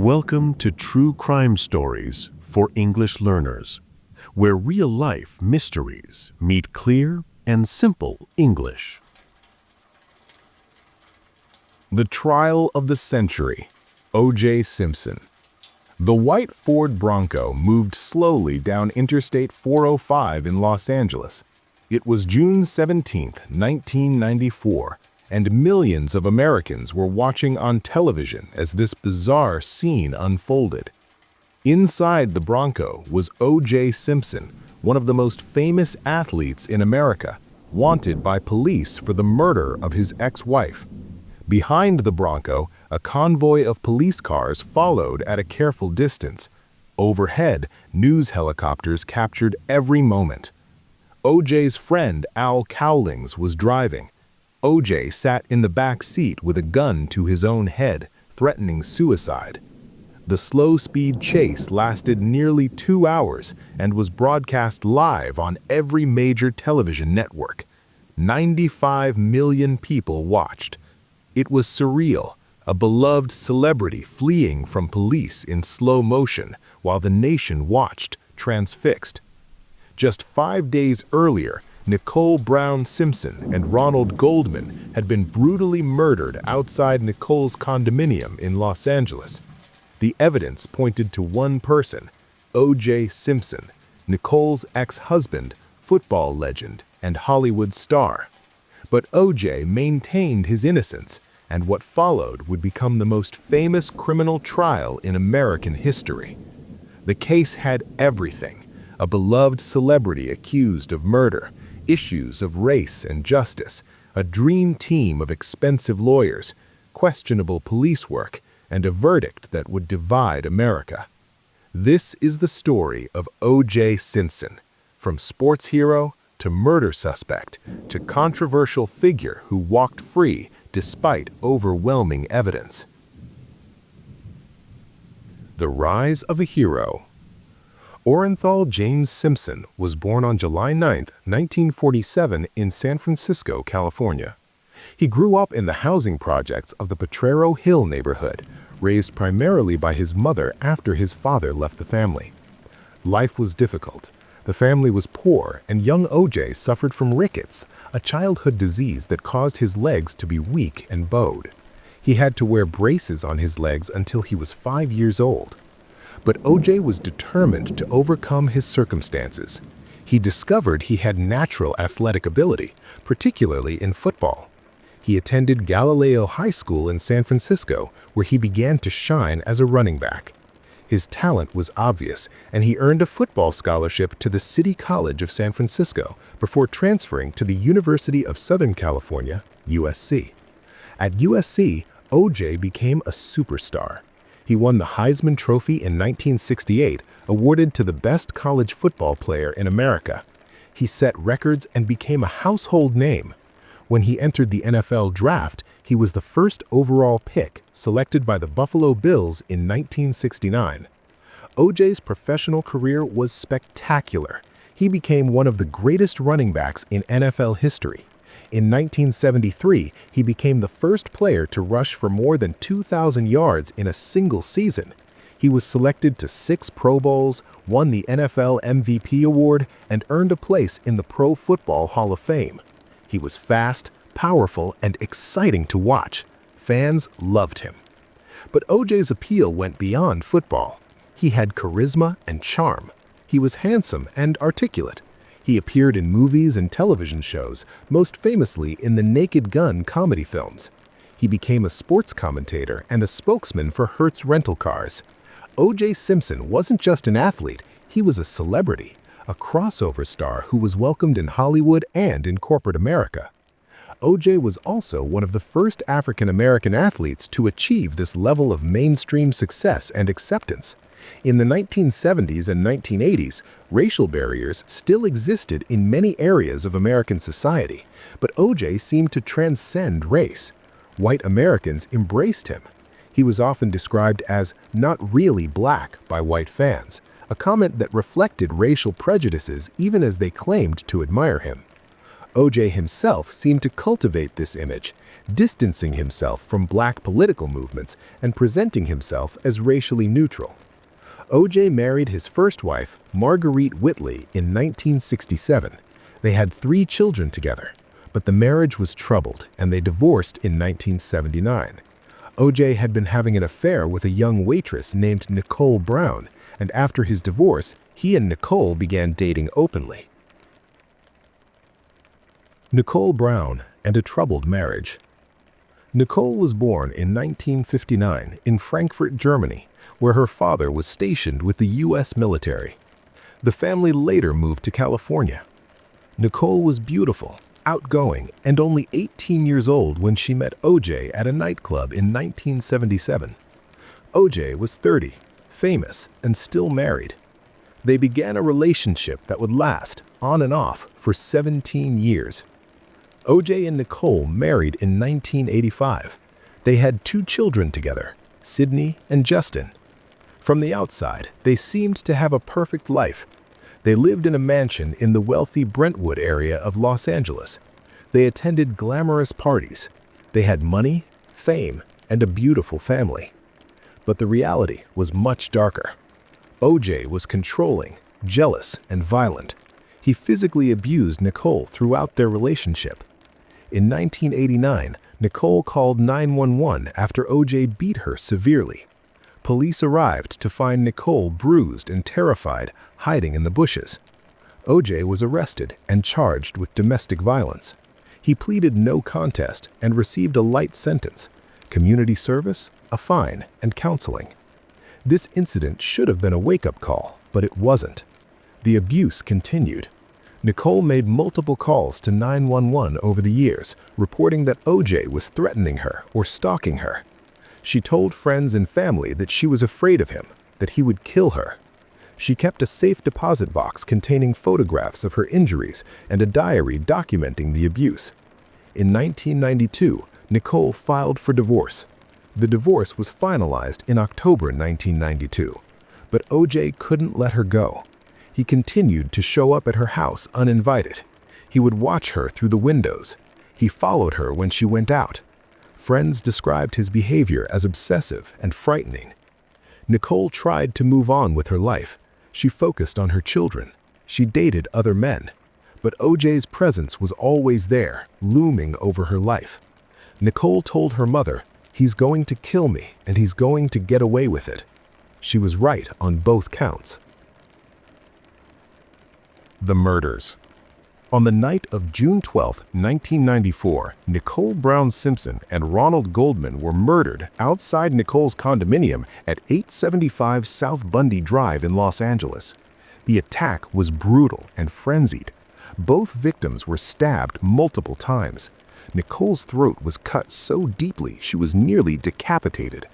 Welcome to True Crime Stories for English Learners, where real-life mysteries meet clear and simple English. The Trial of the Century, O.J. Simpson. The white Ford Bronco moved slowly down Interstate 405 in Los Angeles. It was June 17, 1994, and millions of Americans were watching on television as this bizarre scene unfolded. Inside the Bronco was O.J. Simpson, one of the most famous athletes in America, wanted by police for the murder of his ex-wife. Behind the Bronco, a convoy of police cars followed at a careful distance. Overhead, news helicopters captured every moment. O.J.'s friend Al Cowlings was driving. O.J. sat in the back seat with a gun to his own head, threatening suicide. The slow-speed chase lasted nearly 2 hours and was broadcast live on every major television network. 95 million people watched. It was surreal, a beloved celebrity fleeing from police in slow motion while the nation watched, transfixed. Just 5 days earlier, Nicole Brown Simpson and Ronald Goldman had been brutally murdered outside Nicole's condominium in Los Angeles. The evidence pointed to one person, O.J. Simpson, Nicole's ex-husband, football legend, and Hollywood star. But O.J. maintained his innocence, and what followed would become the most famous criminal trial in American history. The case had everything: a beloved celebrity accused of murder, issues of race and justice, a dream team of expensive lawyers, questionable police work, and a verdict that would divide America. This is the story of O.J. Simpson, from sports hero to murder suspect to controversial figure who walked free despite overwhelming evidence. The Rise of a Hero. Orenthal James Simpson was born on July 9, 1947 in San Francisco, California. He grew up in the housing projects of the Potrero Hill neighborhood, raised primarily by his mother after his father left the family. Life was difficult. The family was poor, and young O.J. suffered from rickets, a childhood disease that caused his legs to be weak and bowed. He had to wear braces on his legs until he was 5 years old. But O.J. was determined to overcome his circumstances. He discovered he had natural athletic ability, particularly in football. He attended Galileo High School in San Francisco, where he began to shine as a running back. His talent was obvious, and he earned a football scholarship to the City College of San Francisco before transferring to the University of Southern California, USC. At USC, O.J. became a superstar. He won the Heisman Trophy in 1968, awarded to the best college football player in America. He set records and became a household name. When he entered the NFL draft, he was the first overall pick, selected by the Buffalo Bills in 1969. O.J.'s professional career was spectacular. He became one of the greatest running backs in NFL history. In 1973, he became the first player to rush for more than 2,000 yards in a single season. He was selected to 6 Pro Bowls, won the NFL MVP award, and earned a place in the Pro Football Hall of Fame. He was fast, powerful, and exciting to watch. Fans loved him. But O.J.'s appeal went beyond football. He had charisma and charm. He was handsome and articulate. He appeared in movies and television shows, most famously in the Naked Gun comedy films. He became a sports commentator and a spokesman for Hertz rental cars. O.J. Simpson wasn't just an athlete, he was a celebrity, a crossover star who was welcomed in Hollywood and in corporate America. O.J. was also one of the first African-American athletes to achieve this level of mainstream success and acceptance. In the 1970s and 1980s, racial barriers still existed in many areas of American society, but O.J. seemed to transcend race. White Americans embraced him. He was often described as not really black by white fans, a comment that reflected racial prejudices even as they claimed to admire him. O.J. himself seemed to cultivate this image, distancing himself from black political movements and presenting himself as racially neutral. O.J. married his first wife, Marguerite Whitley, in 1967. They had 3 children together, but the marriage was troubled and they divorced in 1979. O.J. had been having an affair with a young waitress named Nicole Brown, and after his divorce, he and Nicole began dating openly. Nicole Brown and a troubled marriage. Nicole was born in 1959 in Frankfurt, Germany, where her father was stationed with the U.S. military. The family later moved to California. Nicole was beautiful, outgoing, and only 18 years old when she met O.J. at a nightclub in 1977. O.J. was 30, famous, and still married. They began a relationship that would last, on and off, for 17 years. O.J. and Nicole married in 1985. They had 2 children together, Sydney and Justin. From the outside, they seemed to have a perfect life. They lived in a mansion in the wealthy Brentwood area of Los Angeles. They attended glamorous parties. They had money, fame, and a beautiful family. But the reality was much darker. O.J. was controlling, jealous, and violent. He physically abused Nicole throughout their relationship. In 1989, Nicole called 911 after O.J. beat her severely. Police arrived to find Nicole bruised and terrified, hiding in the bushes. O.J. was arrested and charged with domestic violence. He pleaded no contest and received a light sentence: community service, a fine, and counseling. This incident should have been a wake-up call, but it wasn't. The abuse continued. Nicole made multiple calls to 911 over the years, reporting that O.J. was threatening her or stalking her. She told friends and family that she was afraid of him, that he would kill her. She kept a safe deposit box containing photographs of her injuries and a diary documenting the abuse. In 1992, Nicole filed for divorce. The divorce was finalized in October 1992, but O.J. couldn't let her go. He continued to show up at her house uninvited. He would watch her through the windows. He followed her when she went out. Friends described his behavior as obsessive and frightening. Nicole tried to move on with her life. She focused on her children. She dated other men. But O.J.'s presence was always there, looming over her life. Nicole told her mother, "He's going to kill me, and he's going to get away with it." She was right on both counts. The murders. On the night of June 12, 1994, Nicole Brown Simpson and Ronald Goldman were murdered outside Nicole's condominium at 875 South Bundy Drive in Los Angeles. The attack was brutal and frenzied. Both victims were stabbed multiple times. Nicole's throat was cut so deeply she was nearly decapitated.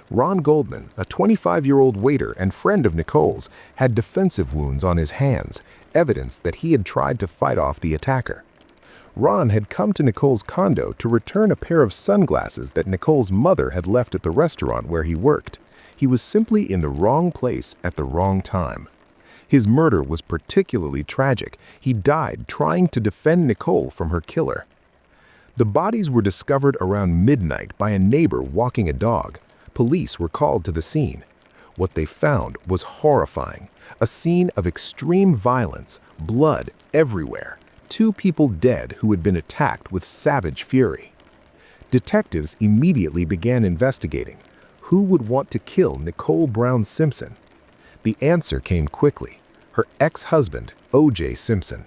Ron Goldman, a 25-year-old waiter and friend of Nicole's, had defensive wounds on his hands, evidence that he had tried to fight off the attacker. Ron had come to Nicole's condo to return a pair of sunglasses that Nicole's mother had left at the restaurant where he worked. He was simply in the wrong place at the wrong time. His murder was particularly tragic. He died trying to defend Nicole from her killer. The bodies were discovered around midnight by a neighbor walking a dog. Police were called to the scene. What they found was horrifying. A scene of extreme violence, blood everywhere, 2 people dead who had been attacked with savage fury. Detectives immediately began investigating. Who would want to kill Nicole Brown Simpson? The answer came quickly: her ex-husband, O.J. Simpson.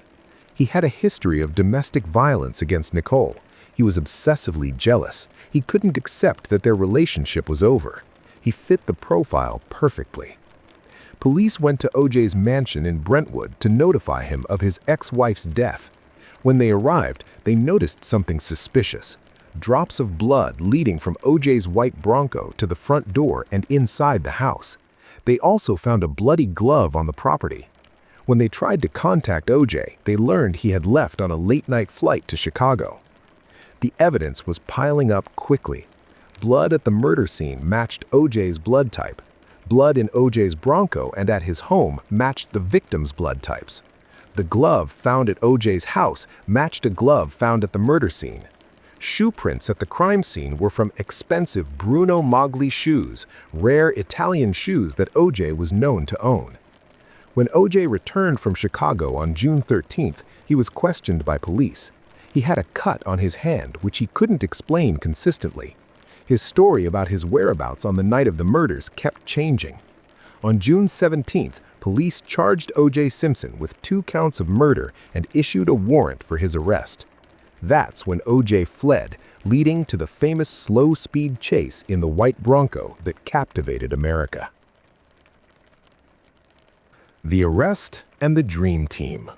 He had a history of domestic violence against Nicole. He was obsessively jealous. He couldn't accept that their relationship was over. He fit the profile perfectly. Police went to O.J.'s mansion in Brentwood to notify him of his ex-wife's death. When they arrived, they noticed something suspicious: drops of blood leading from O.J.'s white Bronco to the front door and inside the house. They also found a bloody glove on the property. When they tried to contact O.J., they learned he had left on a late-night flight to Chicago. The evidence was piling up quickly. Blood at the murder scene matched O.J.'s blood type. Blood in O.J.'s Bronco and at his home matched the victim's blood types. The glove found at O.J.'s house matched a glove found at the murder scene. Shoe prints at the crime scene were from expensive Bruno Magli shoes, rare Italian shoes that O.J. was known to own. When O.J. returned from Chicago on June 13th, he was questioned by police. He had a cut on his hand which he couldn't explain consistently. His story about his whereabouts on the night of the murders kept changing. On June 17th, police charged O.J. Simpson with 2 counts of murder and issued a warrant for his arrest. That's when O.J. fled, leading to the famous slow-speed chase in the white Bronco that captivated America. The arrest and the Dream Team.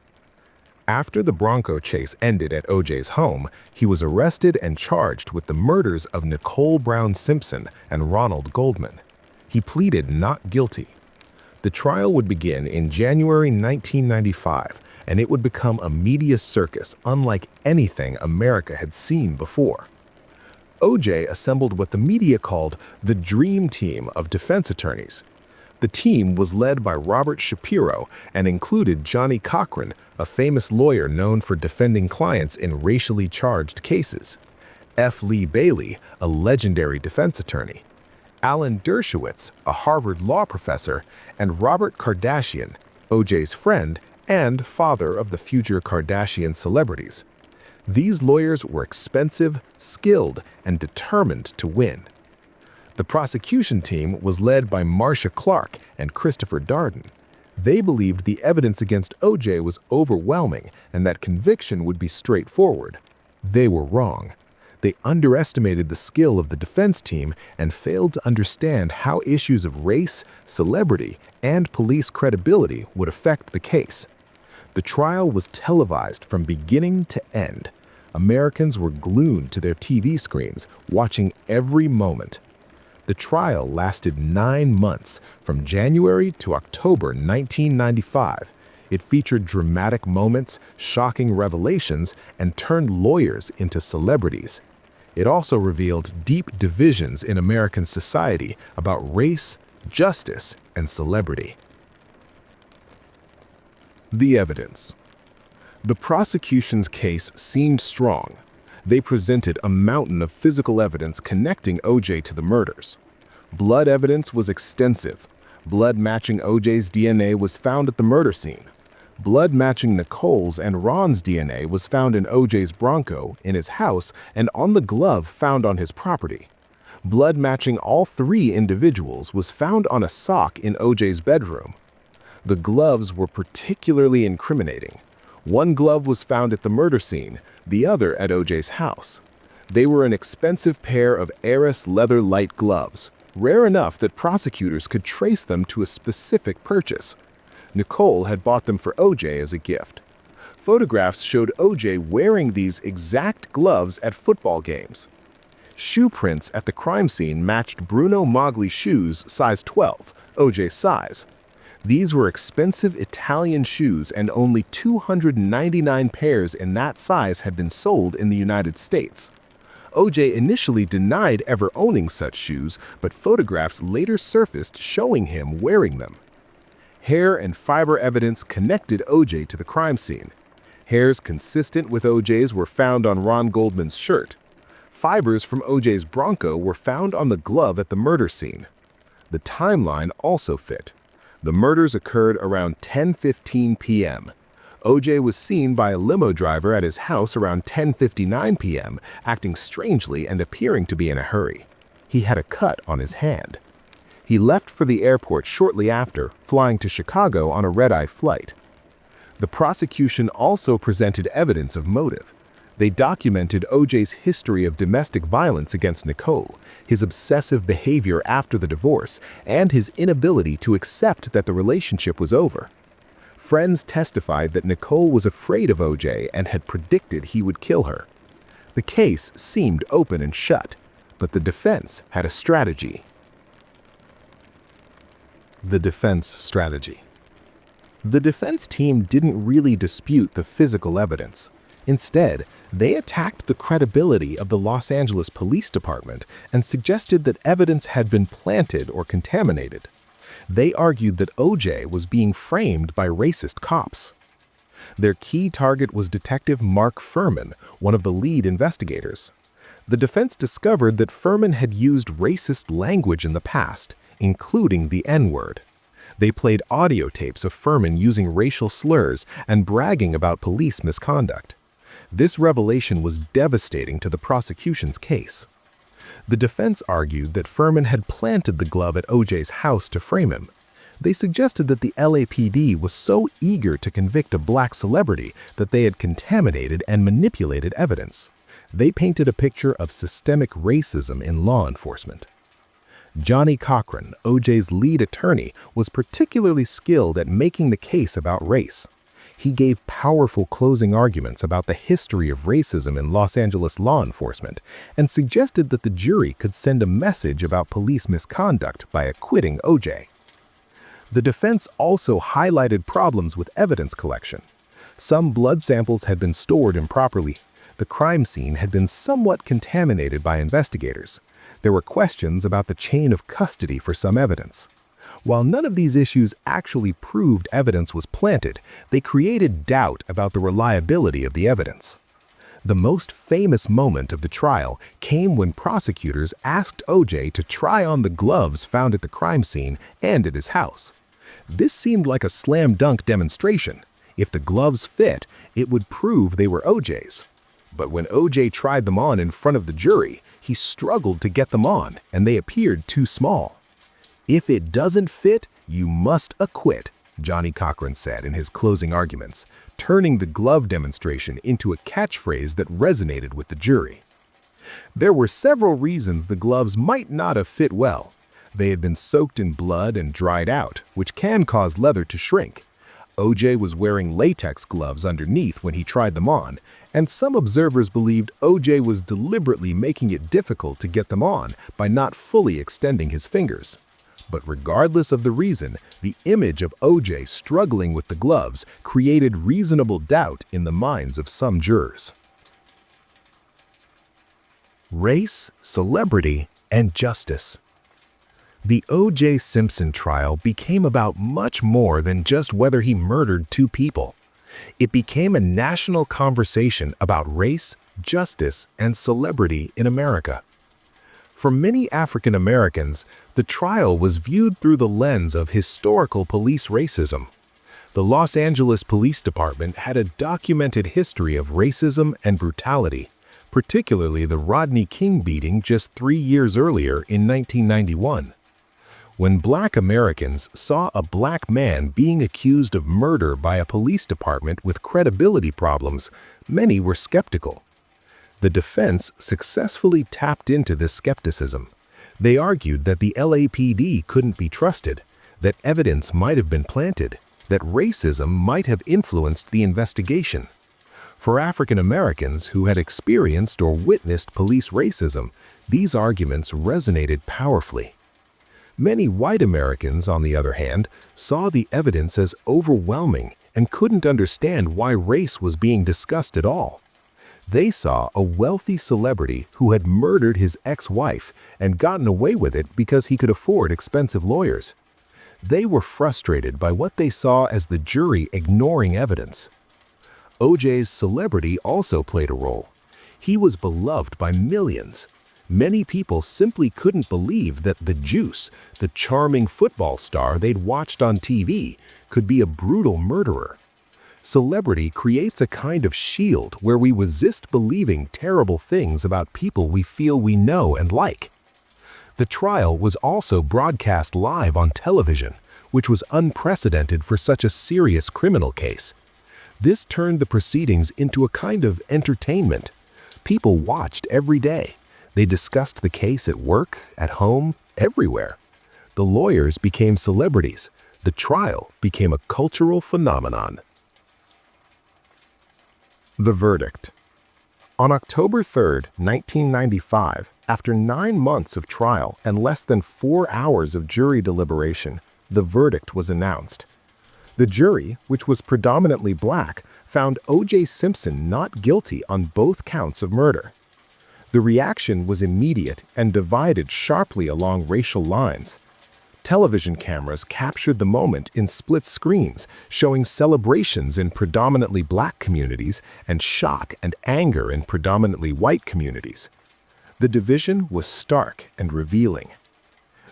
After the Bronco chase ended at O.J.'s home, he was arrested and charged with the murders of Nicole Brown Simpson and Ronald Goldman. He pleaded not guilty. The trial would begin in January 1995, and it would become a media circus unlike anything America had seen before. O.J. assembled what the media called the Dream Team of defense attorneys. The team was led by Robert Shapiro and included Johnny Cochran, a famous lawyer known for defending clients in racially charged cases, F. Lee Bailey, a legendary defense attorney, Alan Dershowitz, a Harvard law professor, and Robert Kardashian, O.J.'s friend and father of the future Kardashian celebrities. These lawyers were expensive, skilled, and determined to win. The prosecution team was led by Marcia Clark and Christopher Darden. They believed the evidence against O.J. was overwhelming and that conviction would be straightforward. They were wrong. They underestimated the skill of the defense team and failed to understand how issues of race, celebrity, and police credibility would affect the case. The trial was televised from beginning to end. Americans were glued to their TV screens, watching every moment. The trial lasted 9 months, from January to October 1995. It featured dramatic moments, shocking revelations, and turned lawyers into celebrities. It also revealed deep divisions in American society about race, justice, and celebrity. The evidence. The prosecution's case seemed strong. They presented a mountain of physical evidence connecting O.J. to the murders. Blood evidence was extensive. Blood matching O.J.'s DNA was found at the murder scene. Blood matching Nicole's and Ron's DNA was found in O.J.'s Bronco, in his house, and on the glove found on his property. Blood matching all 3 individuals was found on a sock in O.J.'s bedroom. The gloves were particularly incriminating. One glove was found at the murder scene, the other at O.J.'s house. They were an expensive pair of Aris leather light gloves, rare enough that prosecutors could trace them to a specific purchase. Nicole had bought them for O.J. as a gift. Photographs showed O.J. wearing these exact gloves at football games. Shoe prints at the crime scene matched Bruno Magli shoes size 12, O.J.'s size. These were expensive Italian shoes, and only 299 pairs in that size had been sold in the United States. O.J. initially denied ever owning such shoes, but photographs later surfaced showing him wearing them. Hair and fiber evidence connected O.J. to the crime scene. Hairs consistent with O.J.'s were found on Ron Goldman's shirt. Fibers from O.J.'s Bronco were found on the glove at the murder scene. The timeline also fit. The murders occurred around 10:15 p.m. O.J. was seen by a limo driver at his house around 10:59 p.m., acting strangely and appearing to be in a hurry. He had a cut on his hand. He left for the airport shortly after, flying to Chicago on a red-eye flight. The prosecution also presented evidence of motive. They documented O.J.'s history of domestic violence against Nicole, his obsessive behavior after the divorce, and his inability to accept that the relationship was over. Friends testified that Nicole was afraid of O.J. and had predicted he would kill her. The case seemed open and shut, but the defense had a strategy. The defense strategy. The defense team didn't really dispute the physical evidence. Instead, they attacked the credibility of the Los Angeles Police Department and suggested that evidence had been planted or contaminated. They argued that O.J. was being framed by racist cops. Their key target was Detective Mark Furman, one of the lead investigators. The defense discovered that Furman had used racist language in the past, including the N-word. They played audio tapes of Furman using racial slurs and bragging about police misconduct. This revelation was devastating to the prosecution's case. The defense argued that Furman had planted the glove at O.J.'s house to frame him. They suggested that the LAPD was so eager to convict a black celebrity that they had contaminated and manipulated evidence. They painted a picture of systemic racism in law enforcement. Johnny Cochran, O.J.'s lead attorney, was particularly skilled at making the case about race. He gave powerful closing arguments about the history of racism in Los Angeles law enforcement and suggested that the jury could send a message about police misconduct by acquitting O.J. The defense also highlighted problems with evidence collection. Some blood samples had been stored improperly. The crime scene had been somewhat contaminated by investigators. There were questions about the chain of custody for some evidence. While none of these issues actually proved evidence was planted, they created doubt about the reliability of the evidence. The most famous moment of the trial came when prosecutors asked O.J. to try on the gloves found at the crime scene and at his house. This seemed like a slam-dunk demonstration. If the gloves fit, it would prove they were O.J.'s. But when O.J. tried them on in front of the jury, he struggled to get them on, and they appeared too small. "If it doesn't fit, you must acquit," Johnny Cochran said in his closing arguments, turning the glove demonstration into a catchphrase that resonated with the jury. There were several reasons the gloves might not have fit well. They had been soaked in blood and dried out, which can cause leather to shrink. O.J. was wearing latex gloves underneath when he tried them on, and some observers believed O.J. was deliberately making it difficult to get them on by not fully extending his fingers. But regardless of the reason, the image of O.J. struggling with the gloves created reasonable doubt in the minds of some jurors. Race, celebrity, and justice. The O.J. Simpson trial became about much more than just whether he murdered two people. It became a national conversation about race, justice, and celebrity in America. For many African Americans, the trial was viewed through the lens of historical police racism. The Los Angeles Police Department had a documented history of racism and brutality, particularly the Rodney King beating just 3 years earlier in 1991. When Black Americans saw a Black man being accused of murder by a police department with credibility problems, many were skeptical. The defense successfully tapped into this skepticism. They argued that the LAPD couldn't be trusted, that evidence might have been planted, that racism might have influenced the investigation. For African Americans who had experienced or witnessed police racism, these arguments resonated powerfully. Many white Americans, on the other hand, saw the evidence as overwhelming and couldn't understand why race was being discussed at all. They saw a wealthy celebrity who had murdered his ex-wife and gotten away with it because he could afford expensive lawyers. They were frustrated by what they saw as the jury ignoring evidence. O.J.'s celebrity also played a role. He was beloved by millions. Many people simply couldn't believe that the Juice, the charming football star they'd watched on TV, could be a brutal murderer. Celebrity creates a kind of shield where we resist believing terrible things about people we feel we know and like. The trial was also broadcast live on television, which was unprecedented for such a serious criminal case. This turned the proceedings into a kind of entertainment. People watched every day. They discussed the case at work, at home, everywhere. The lawyers became celebrities. The trial became a cultural phenomenon. The verdict. On October 3, 1995, after 9 months of trial and less than 4 hours of jury deliberation, the verdict was announced. The jury, which was predominantly Black, found O.J. Simpson not guilty on both counts of murder. The reaction was immediate and divided sharply along racial lines. Television cameras captured the moment in split screens, showing celebrations in predominantly black communities and shock and anger in predominantly white communities. The division was stark and revealing.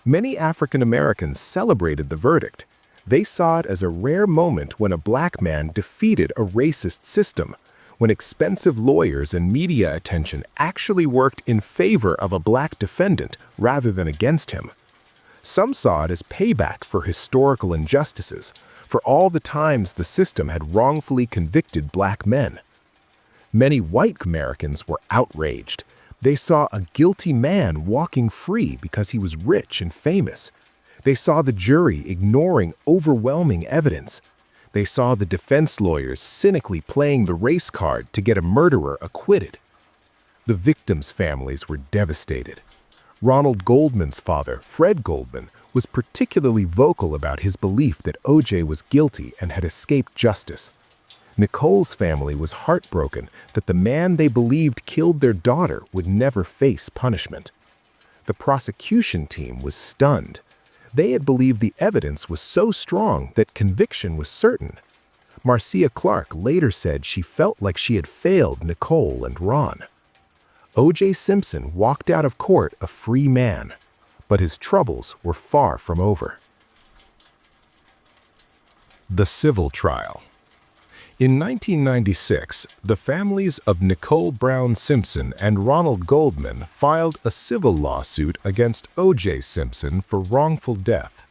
Many African Americans celebrated the verdict. They saw it as a rare moment when a black man defeated a racist system, when expensive lawyers and media attention actually worked in favor of a black defendant rather than against him. Some saw it as payback for historical injustices, for all the times the system had wrongfully convicted black men. Many white Americans were outraged. They saw a guilty man walking free because he was rich and famous. They saw the jury ignoring overwhelming evidence. They saw the defense lawyers cynically playing the race card to get a murderer acquitted. The victims' families were devastated. Ronald Goldman's father, Fred Goldman, was particularly vocal about his belief that O.J. was guilty and had escaped justice. Nicole's family was heartbroken that the man they believed killed their daughter would never face punishment. The prosecution team was stunned. They had believed the evidence was so strong that conviction was certain. Marcia Clark later said she felt like she had failed Nicole and Ron. O.J. Simpson walked out of court a free man, but his troubles were far from over. The civil trial. In 1996, the families of Nicole Brown Simpson and Ronald Goldman filed a civil lawsuit against O.J. Simpson for wrongful death.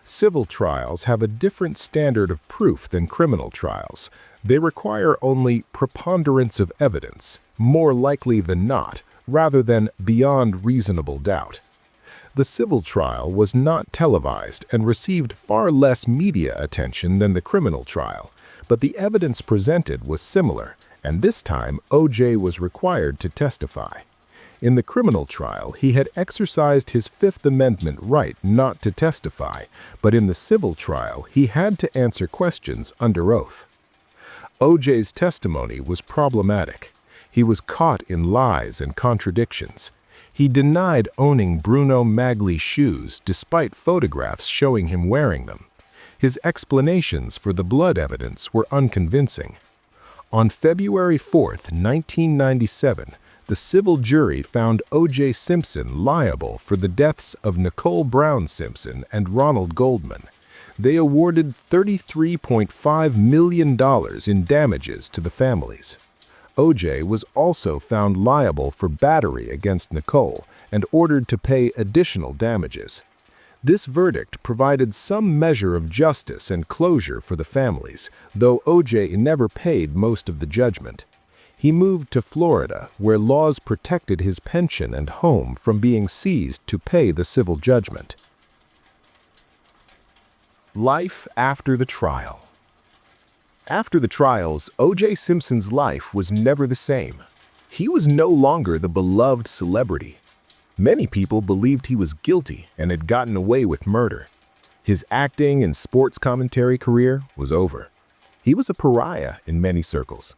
Civil trials have a different standard of proof than criminal trials. They require only preponderance of evidence, more likely than not, rather than beyond reasonable doubt. The civil trial was not televised and received far less media attention than the criminal trial, but the evidence presented was similar, and this time O.J. was required to testify. In the criminal trial, he had exercised his Fifth Amendment right not to testify, but in the civil trial, he had to answer questions under oath. O.J.'s testimony was problematic. He was caught in lies and contradictions. He denied owning Bruno Magli shoes despite photographs showing him wearing them. His explanations for the blood evidence were unconvincing. On February 4, 1997, the civil jury found O.J. Simpson liable for the deaths of Nicole Brown Simpson and Ronald Goldman. They awarded $33.5 million in damages to the families. O.J. was also found liable for battery against Nicole and ordered to pay additional damages. This verdict provided some measure of justice and closure for the families, though O.J. never paid most of the judgment. He moved to Florida, where laws protected his pension and home from being seized to pay the civil judgment. Life after the trial. After the trials, O.J. Simpson's life was never the same. He was no longer the beloved celebrity. Many people believed he was guilty and had gotten away with murder. His acting and sports commentary career was over. He was a pariah in many circles.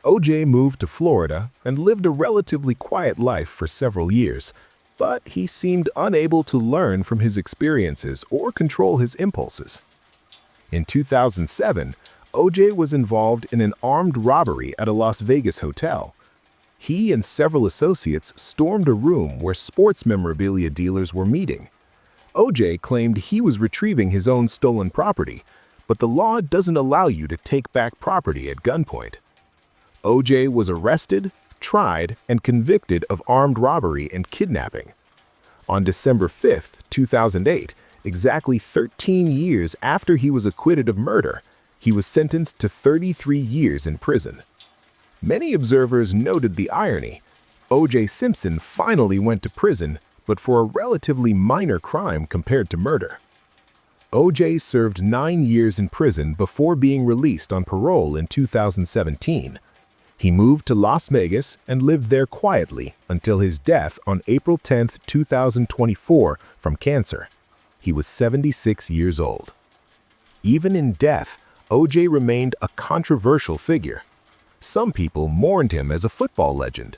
O.J. moved to Florida and lived a relatively quiet life for several years, but he seemed unable to learn from his experiences or control his impulses. In 2007, O.J. was involved in an armed robbery at a Las Vegas hotel. He and several associates stormed a room where sports memorabilia dealers were meeting. O.J. claimed he was retrieving his own stolen property, but the law doesn't allow you to take back property at gunpoint. O.J. was arrested, tried, and convicted of armed robbery and kidnapping. On December 5, 2008, exactly 13 years after he was acquitted of murder, he was sentenced to 33 years in prison. Many observers noted the irony. O.J. Simpson finally went to prison, but for a relatively minor crime compared to murder. O.J. served 9 years in prison before being released on parole in 2017. He moved to Las Vegas and lived there quietly until his death on April 10, 2024, from cancer. He was 76 years old. Even in death, O.J. remained a controversial figure. Some people mourned him as a football legend.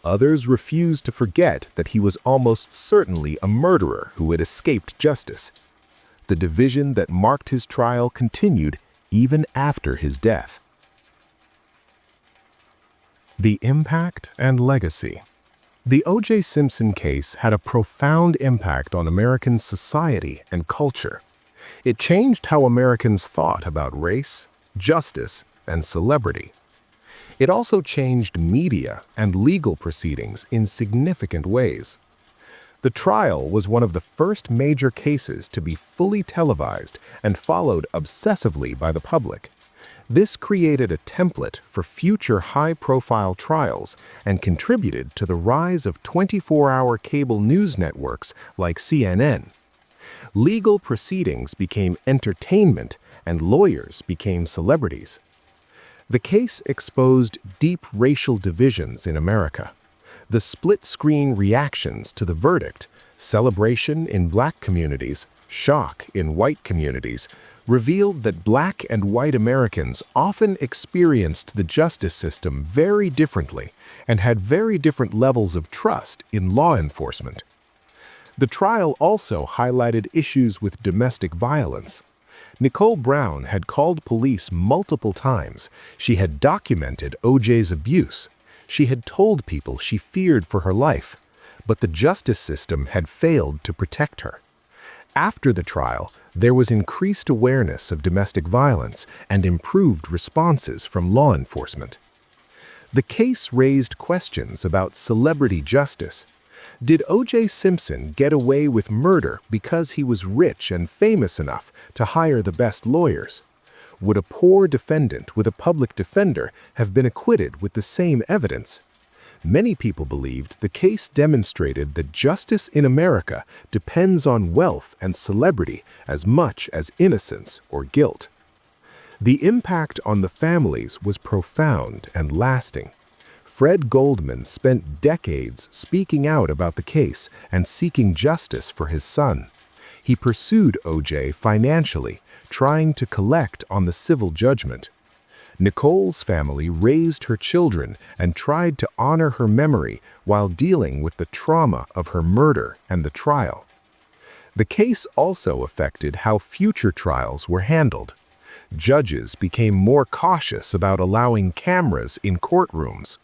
Others refused to forget that he was almost certainly a murderer who had escaped justice. The division that marked his trial continued even after his death. The impact and legacy. The O.J. Simpson case had a profound impact on American society and culture. It changed how Americans thought about race, justice, and celebrity. It also changed media and legal proceedings in significant ways. The trial was one of the first major cases to be fully televised and followed obsessively by the public. This created a template for future high-profile trials and contributed to the rise of 24-hour cable news networks like CNN. Legal proceedings became entertainment and lawyers became celebrities. The case exposed deep racial divisions in America. The split-screen reactions to the verdict, celebration in black communities, shock in white communities, revealed that black and white Americans often experienced the justice system very differently and had very different levels of trust in law enforcement. The trial also highlighted issues with domestic violence. Nicole Brown had called police multiple times. She had documented O.J.'s abuse. She had told people she feared for her life, but the justice system had failed to protect her. After the trial, there was increased awareness of domestic violence and improved responses from law enforcement. The case raised questions about celebrity justice. Did O.J. Simpson get away with murder because he was rich and famous enough to hire the best lawyers? Would a poor defendant with a public defender have been acquitted with the same evidence? Many people believed the case demonstrated that justice in America depends on wealth and celebrity as much as innocence or guilt. The impact on the families was profound and lasting. Fred Goldman spent decades speaking out about the case and seeking justice for his son. He pursued O.J. financially, trying to collect on the civil judgment. Nicole's family raised her children and tried to honor her memory while dealing with the trauma of her murder and the trial. The case also affected how future trials were handled. Judges became more cautious about allowing cameras in courtrooms.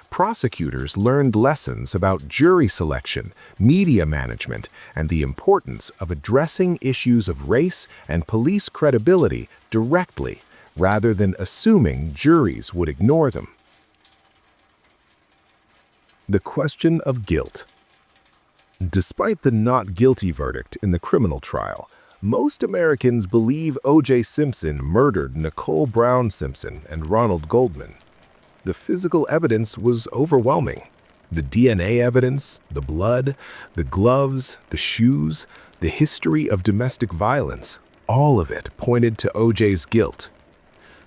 Prosecutors learned lessons about jury selection, media management, and the importance of addressing issues of race and police credibility directly, rather than assuming juries would ignore them. The question of guilt. Despite the not guilty verdict in the criminal trial, most Americans believe O.J. Simpson murdered Nicole Brown Simpson and Ronald Goldman. The physical evidence was overwhelming. The DNA evidence, the blood, the gloves, the shoes, the history of domestic violence, all of it pointed to O.J.'s guilt.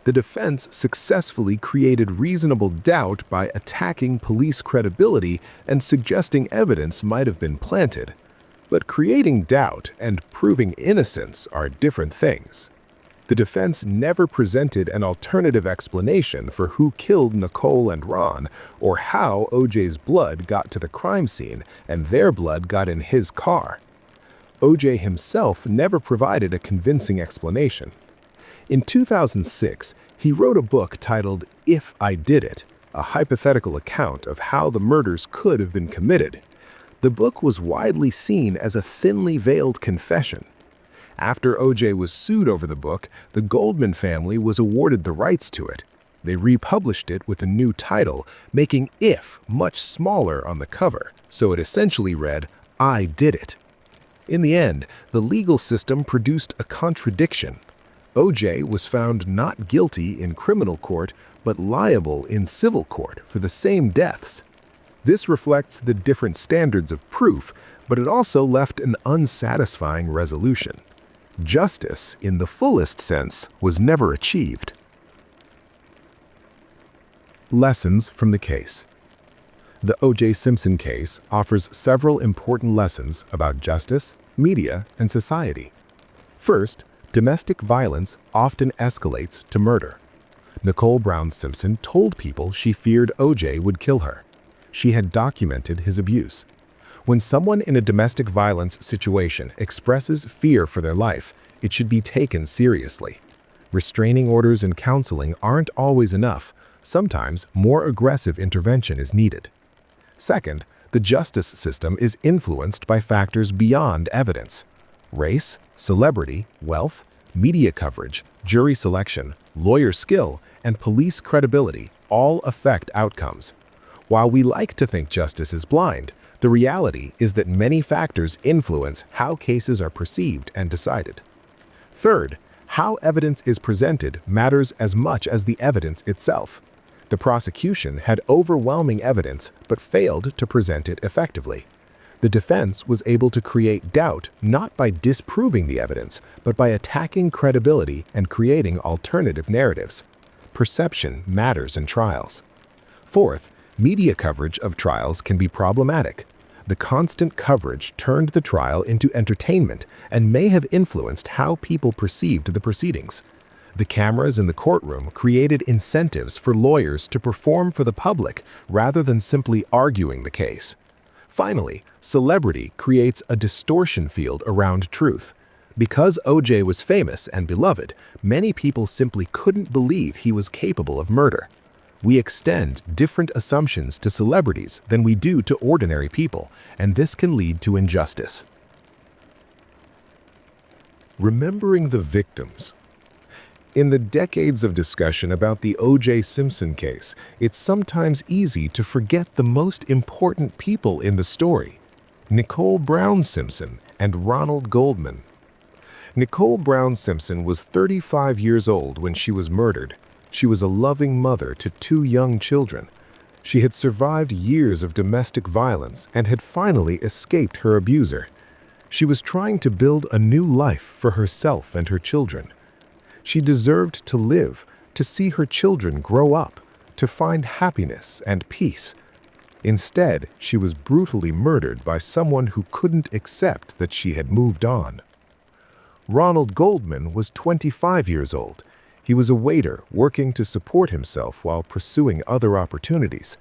The defense successfully created reasonable doubt by attacking police credibility and suggesting evidence might have been planted. But creating doubt and proving innocence are different things. The defense never presented an alternative explanation for who killed Nicole and Ron, or how O.J.'s blood got to the crime scene and their blood got in his car. O.J. himself never provided a convincing explanation. In 2006, he wrote a book titled If I Did It, a hypothetical account of how the murders could have been committed. The book was widely seen as a thinly veiled confession. After O.J. was sued over the book, the Goldman family was awarded the rights to it. They republished it with a new title, making "if" much smaller on the cover, so it essentially read, "I did it." In the end, the legal system produced a contradiction. O.J. was found not guilty in criminal court, but liable in civil court for the same deaths. This reflects the different standards of proof, but it also left an unsatisfying resolution. Justice, in the fullest sense, was never achieved. Lessons from the case. The O.J. Simpson case offers several important lessons about justice, media, and society. First, domestic violence often escalates to murder. Nicole Brown Simpson told people she feared O.J. would kill her. She had documented his abuse. When someone in a domestic violence situation expresses fear for their life, it should be taken seriously. Restraining orders and counseling aren't always enough. Sometimes more aggressive intervention is needed. Second, the justice system is influenced by factors beyond evidence. Race, celebrity, wealth, media coverage, jury selection, lawyer skill, and police credibility all affect outcomes. While we like to think justice is blind, the reality is that many factors influence how cases are perceived and decided. Third, how evidence is presented matters as much as the evidence itself. The prosecution had overwhelming evidence but failed to present it effectively. The defense was able to create doubt not by disproving the evidence, but by attacking credibility and creating alternative narratives. Perception matters in trials. Fourth, media coverage of trials can be problematic. The constant coverage turned the trial into entertainment and may have influenced how people perceived the proceedings. The cameras in the courtroom created incentives for lawyers to perform for the public rather than simply arguing the case. Finally, celebrity creates a distortion field around truth. Because O.J. was famous and beloved, many people simply couldn't believe he was capable of murder. We extend different assumptions to celebrities than we do to ordinary people, and this can lead to injustice. Remembering the victims. In the decades of discussion about the O.J. Simpson case, it's sometimes easy to forget the most important people in the story: Nicole Brown Simpson and Ronald Goldman. Nicole Brown Simpson was 35 years old when she was murdered. She was a loving mother to 2 young children. She had survived years of domestic violence and had finally escaped her abuser. She was trying to build a new life for herself and her children. She deserved to live, to see her children grow up, to find happiness and peace. Instead, she was brutally murdered by someone who couldn't accept that she had moved on. Ronald Goldman was 25 years old. He was a waiter working to support himself while pursuing other opportunities.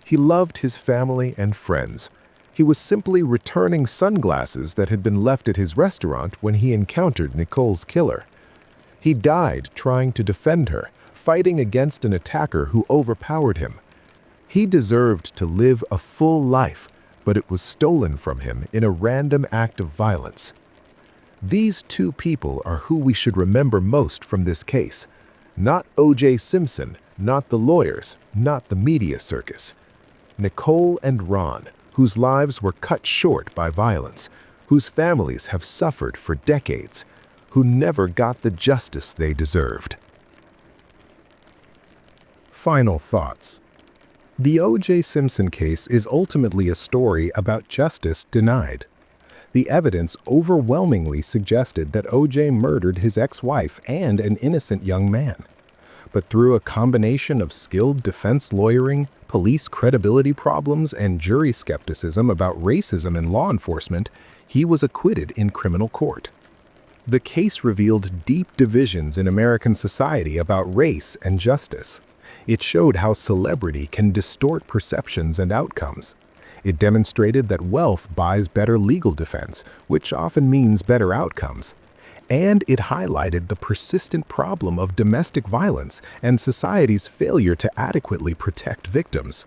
He loved his family and friends. He was simply returning sunglasses that had been left at his restaurant when he encountered Nicole's killer. He died trying to defend her, fighting against an attacker who overpowered him. He deserved to live a full life, but it was stolen from him in a random act of violence. These 2 people are who we should remember most from this case. Not O.J. Simpson, not the lawyers, not the media circus. Nicole and Ron, whose lives were cut short by violence, whose families have suffered for decades, who never got the justice they deserved. Final thoughts. The O.J. Simpson case is ultimately a story about justice denied. The evidence overwhelmingly suggested that O.J. murdered his ex-wife and an innocent young man. But through a combination of skilled defense lawyering, police credibility problems, and jury skepticism about racism in law enforcement, he was acquitted in criminal court. The case revealed deep divisions in American society about race and justice. It showed how celebrity can distort perceptions and outcomes. It demonstrated that wealth buys better legal defense, which often means better outcomes. And it highlighted the persistent problem of domestic violence and society's failure to adequately protect victims.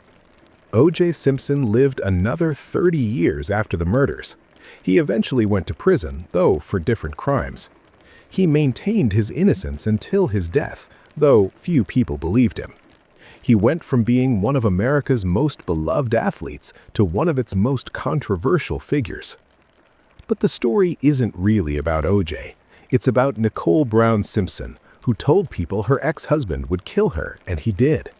O.J. Simpson lived another 30 years after the murders. He eventually went to prison, though for different crimes. He maintained his innocence until his death, though few people believed him. He went from being one of America's most beloved athletes to one of its most controversial figures. But the story isn't really about O.J. It's about Nicole Brown Simpson, who told people her ex-husband would kill her, and he did.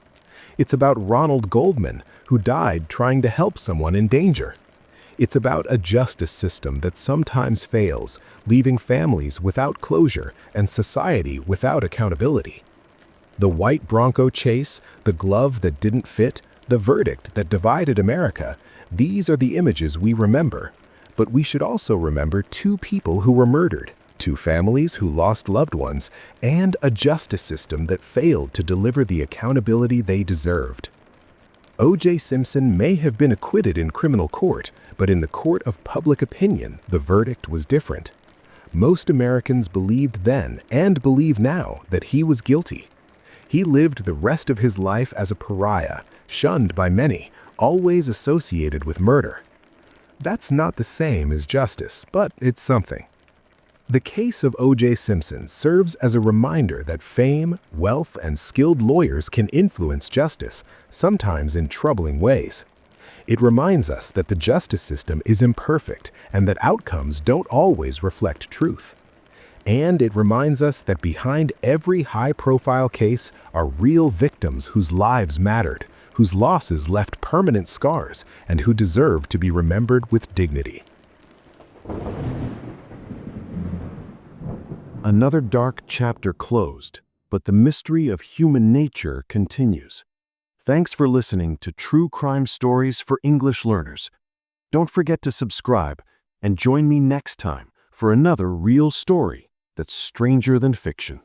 It's about Ronald Goldman, who died trying to help someone in danger. It's about a justice system that sometimes fails, leaving families without closure and society without accountability. The white Bronco chase, the glove that didn't fit, the verdict that divided America, these are the images we remember. But we should also remember 2 people who were murdered, 2 families who lost loved ones, and a justice system that failed to deliver the accountability they deserved. O.J. Simpson may have been acquitted in criminal court, but in the court of public opinion, the verdict was different. Most Americans believed then and believe now that he was guilty. He lived the rest of his life as a pariah, shunned by many, always associated with murder. That's not the same as justice, but it's something. The case of O.J. Simpson serves as a reminder that fame, wealth, and skilled lawyers can influence justice, sometimes in troubling ways. It reminds us that the justice system is imperfect and that outcomes don't always reflect truth. And it reminds us that behind every high-profile case are real victims whose lives mattered, whose losses left permanent scars, and who deserve to be remembered with dignity. Another dark chapter closed, but the mystery of human nature continues. Thanks for listening to True Crime Stories for English Learners. Don't forget to subscribe and join me next time for another real story that's stranger than fiction.